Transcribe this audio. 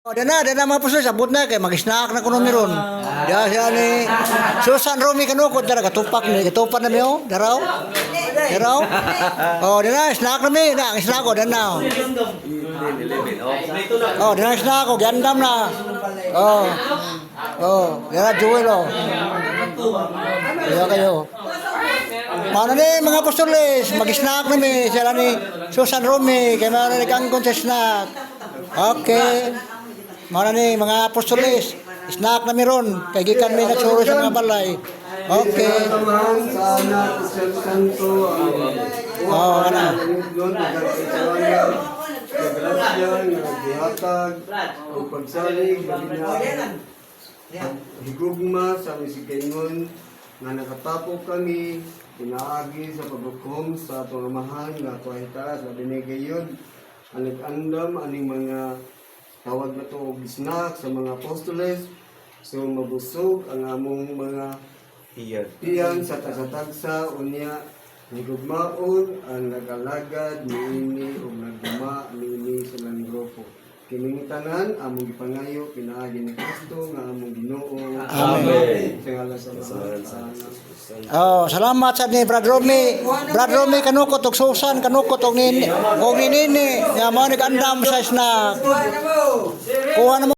Oh, dana mga puso sabot na kay mag-snack na kuno meron. Dia siya ni Susan Romy kanukod dara katupak ni katupan na mi oh, daraw. Daraw. Oh, dana snack na mi, na snack ko dana. Oh, dana snack ko gandam na. Oh. Oh, dana Joel oh. Kaya kayo. Mana ni mga apostoles, mag-snack na mi sila ni Susan Romy kay mana ni kangkon sa snack. Okay. Mana ni mga apostoles, snack na meron, kay gikan mi nagsuro sa mga balay. Okay. Sa anak, sa santo, Oh, ana. yun, grasya, nagdihatag, o pagsalig, higugma sa misigayon, nga nakatapo kami, pinaagi sa pagbukom sa atong amahan, nga tuwahita sa binigayon, ang nag-andam, aning mga tawag na ito og snack sa mga apostoles, so mabusog ang among mga iyan sa tagsa-tagsa unya nigugmaon ang nagalagad niini o nagduma niini silang grupo. Kining tanan among gipangayo pinaagi ni Kristo nga among Ginoo. Amen. Sa ngalan sa Anak. Oh, salamat sa ni Brad Romy. Brad Romy kanukot og Susan kanukot og nini. Og nini nga mo nag-andam sa snack. Kuha na mo.